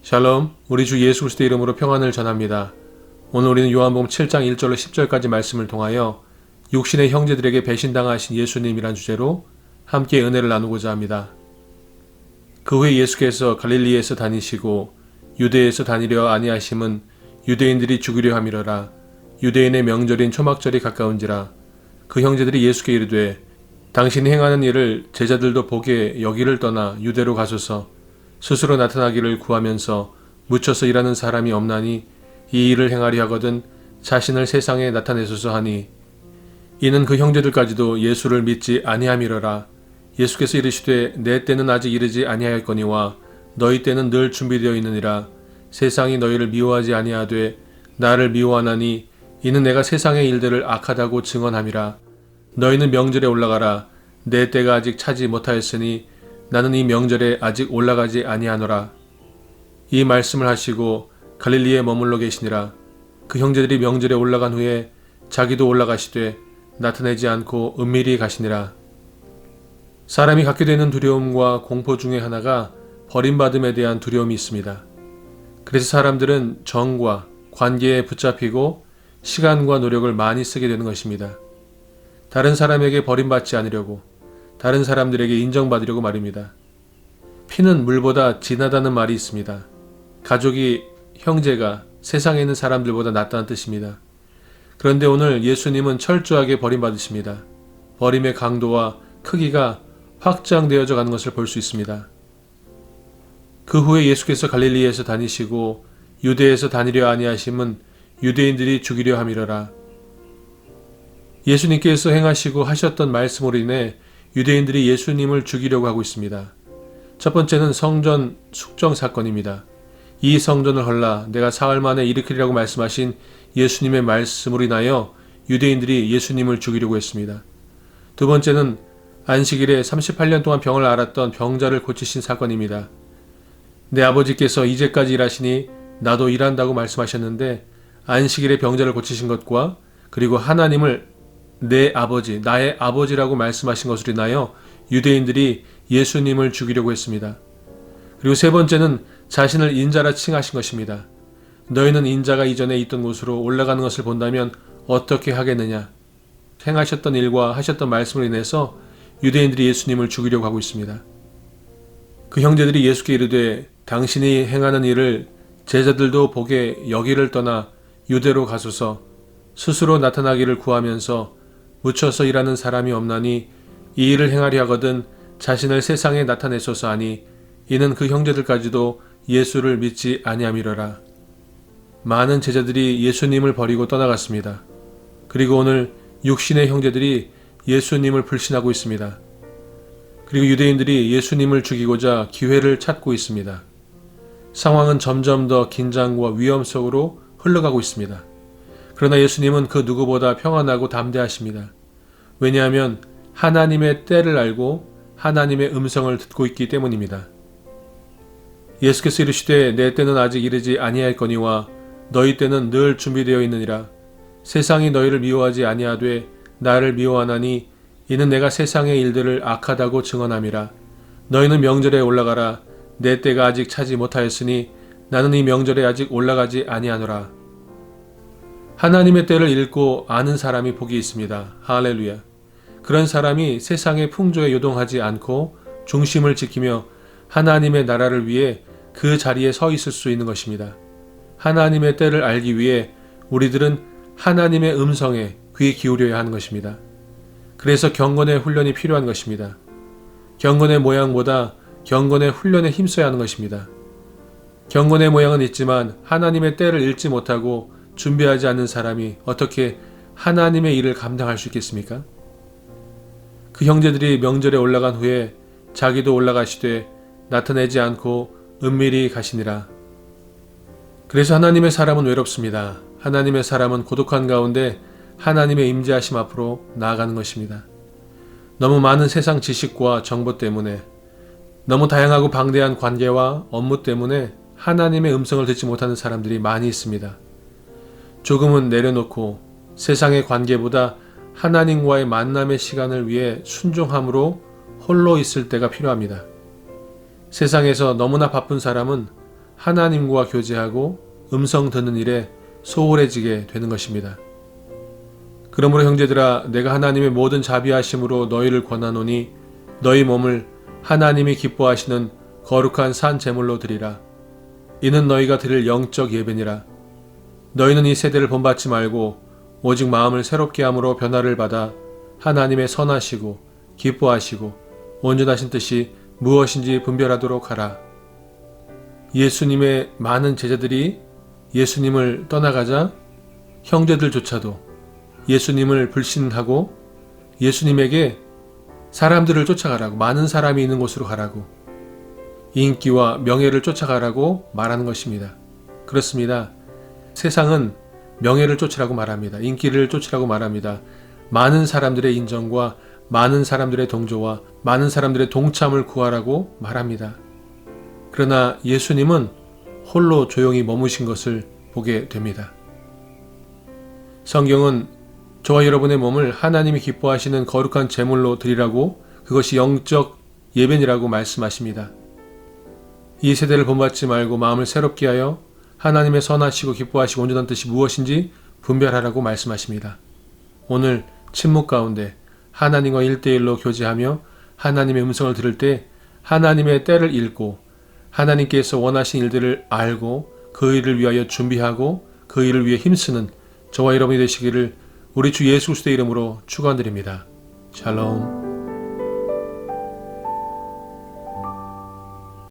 샬롬, 우리 주 예수 그리스도의 이름으로 평안을 전합니다. 오늘 우리는 요한복음 7장 1절로 10절까지 말씀을 통하여 육신의 형제들에게 배신당하신 예수님이란 주제로 함께 은혜를 나누고자 합니다. 그 후에 예수께서 갈릴리에서 다니시고 유대에서 다니려 아니하심은 유대인들이 죽이려 함이러라. 유대인의 명절인 초막절이 가까운지라. 그 형제들이 예수께 이르되 당신이 행하는 일을 제자들도 보게 여기를 떠나 유대로 가소서. 스스로 나타나기를 구하면서 묻혀서 일하는 사람이 없나니 이 일을 행하리 하거든 자신을 세상에 나타내소서 하니 이는 그 형제들까지도 예수를 믿지 아니함이러라. 예수께서 이르시되 내 때는 아직 이르지 아니하였거니와 너희 때는 늘 준비되어 있느니라. 세상이 너희를 미워하지 아니하되 나를 미워하나니 이는 내가 세상의 일들을 악하다고 증언함이라. 너희는 명절에 올라가라. 내 때가 아직 차지 못하였으니 나는 이 명절에 아직 올라가지 아니하노라. 이 말씀을 하시고 갈릴리에 머물러 계시니라. 그 형제들이 명절에 올라간 후에 자기도 올라가시되 나타내지 않고 은밀히 가시니라. 사람이 갖게 되는 두려움과 공포 중에 하나가 버림받음에 대한 두려움이 있습니다. 그래서 사람들은 정과 관계에 붙잡히고 시간과 노력을 많이 쓰게 되는 것입니다. 다른 사람에게 버림받지 않으려고, 다른 사람들에게 인정받으려고 말입니다. 피는 물보다 진하다는 말이 있습니다. 가족이, 형제가 세상에 있는 사람들보다 낫다는 뜻입니다. 그런데 오늘 예수님은 철저하게 버림받으십니다. 버림의 강도와 크기가 확장되어져 가는 것을 볼 수 있습니다. 그 후에 예수께서 갈릴리에서 다니시고 유대에서 다니려 아니하심은 유대인들이 죽이려 함이러라. 예수님께서 행하시고 하셨던 말씀으로 인해 유대인들이 예수님을 죽이려고 하고 있습니다. 첫 번째는 성전 숙정 사건입니다. 이 성전을 헐라 내가 사흘 만에 일으키리라고 말씀하신 예수님의 말씀으로 인하여 유대인들이 예수님을 죽이려고 했습니다. 두 번째는 안식일에 38년 동안 병을 앓았던 병자를 고치신 사건입니다. 내 아버지께서 이제까지 일하시니 나도 일한다고 말씀하셨는데 안식일에 병자를 고치신 것과 그리고 하나님을 내 아버지, 나의 아버지라고 말씀하신 것으로 인하여 유대인들이 예수님을 죽이려고 했습니다. 그리고 세 번째는 자신을 인자라 칭하신 것입니다. 너희는 인자가 이전에 있던 곳으로 올라가는 것을 본다면 어떻게 하겠느냐. 행하셨던 일과 하셨던 말씀으로 인해서 유대인들이 예수님을 죽이려고 하고 있습니다. 그 형제들이 예수께 이르되 당신이 행하는 일을 제자들도 보게 여기를 떠나 유대로 가소서. 스스로 나타나기를 구하면서 묻혀서 일하는 사람이 없나니 이 일을 행하리 하거든 자신을 세상에 나타내소서 하니 이는 그 형제들까지도 예수를 믿지 아니함이러라. 많은 제자들이 예수님을 버리고 떠나갔습니다. 그리고 오늘 육신의 형제들이 예수님을 불신하고 있습니다. 그리고 유대인들이 예수님을 죽이고자 기회를 찾고 있습니다. 상황은 점점 더 긴장과 위험 속으로 흘러가고 있습니다. 그러나 예수님은 그 누구보다 평안하고 담대하십니다. 왜냐하면 하나님의 때를 알고 하나님의 음성을 듣고 있기 때문입니다. 예수께서 이르시되 내 때는 아직 이르지 아니하였거니와 너희 때는 늘 준비되어 있느니라. 세상이 너희를 미워하지 아니하되 나를 미워하나니 이는 내가 세상의 일들을 악하다고 증언함이라. 너희는 명절에 올라가라. 내 때가 아직 차지 못하였으니 나는 이 명절에 아직 올라가지 아니하노라. 하나님의 때를 읽고 아는 사람이 복이 있습니다. 할렐루야. 그런 사람이 세상의 풍조에 요동하지 않고 중심을 지키며 하나님의 나라를 위해 그 자리에 서 있을 수 있는 것입니다. 하나님의 때를 알기 위해 우리들은 하나님의 음성에 귀 기울여야 하는 것입니다. 그래서 경건의 훈련이 필요한 것입니다. 경건의 모양보다 경건의 훈련에 힘써야 하는 것입니다. 경건의 모양은 있지만 하나님의 때를 읽지 못하고 준비하지 않는 사람이 어떻게 하나님의 일을 감당할 수 있겠습니까? 그 형제들이 명절에 올라간 후에 자기도 올라가시되 나타내지 않고 은밀히 가시니라. 그래서 하나님의 사람은 외롭습니다. 하나님의 사람은 고독한 가운데 하나님의 임재하심 앞으로 나아가는 것입니다. 너무 많은 세상 지식과 정보 때문에, 너무 다양하고 방대한 관계와 업무 때문에 하나님의 음성을 듣지 못하는 사람들이 많이 있습니다. 조금은 내려놓고 세상의 관계보다 하나님과의 만남의 시간을 위해 순종함으로 홀로 있을 때가 필요합니다. 세상에서 너무나 바쁜 사람은 하나님과 교제하고 음성 듣는 일에 소홀해지게 되는 것입니다. 그러므로 형제들아, 내가 하나님의 모든 자비하심으로 너희를 권하노니 너희 몸을 하나님이 기뻐하시는 거룩한 산 제물로 드리라. 이는 너희가 드릴 영적 예배니라. 너희는 이 세대를 본받지 말고 오직 마음을 새롭게 함으로 변화를 받아 하나님의 선하시고 기뻐하시고 온전하신 뜻이 무엇인지 분별하도록 하라. 예수님의 많은 제자들이 예수님을 떠나가자 형제들조차도 예수님을 불신하고 예수님에게 사람들을 쫓아가라고, 많은 사람이 있는 곳으로 가라고, 인기와 명예를 쫓아가라고 말하는 것입니다. 그렇습니다. 세상은 명예를 쫓으라고 말합니다. 인기를 쫓으라고 말합니다. 많은 사람들의 인정과 많은 사람들의 동조와 많은 사람들의 동참을 구하라고 말합니다. 그러나 예수님은 홀로 조용히 머무신 것을 보게 됩니다. 성경은 저와 여러분의 몸을 하나님이 기뻐하시는 거룩한 제물로 드리라고, 그것이 영적 예배니라고 말씀하십니다. 이 세대를 본받지 말고 마음을 새롭게 하여 하나님의 선하시고 기뻐하시고 온전한 뜻이 무엇인지 분별하라고 말씀하십니다. 오늘 침묵 가운데 하나님과 1대1로 교제하며 하나님의 음성을 들을 때 하나님의 때를 읽고 하나님께서 원하신 일들을 알고 그 일을 위하여 준비하고 그 일을 위해 힘쓰는 저와 여러분이 되시기를 우리 주 예수 그리스도의 이름으로 축원드립니다. 샬롬.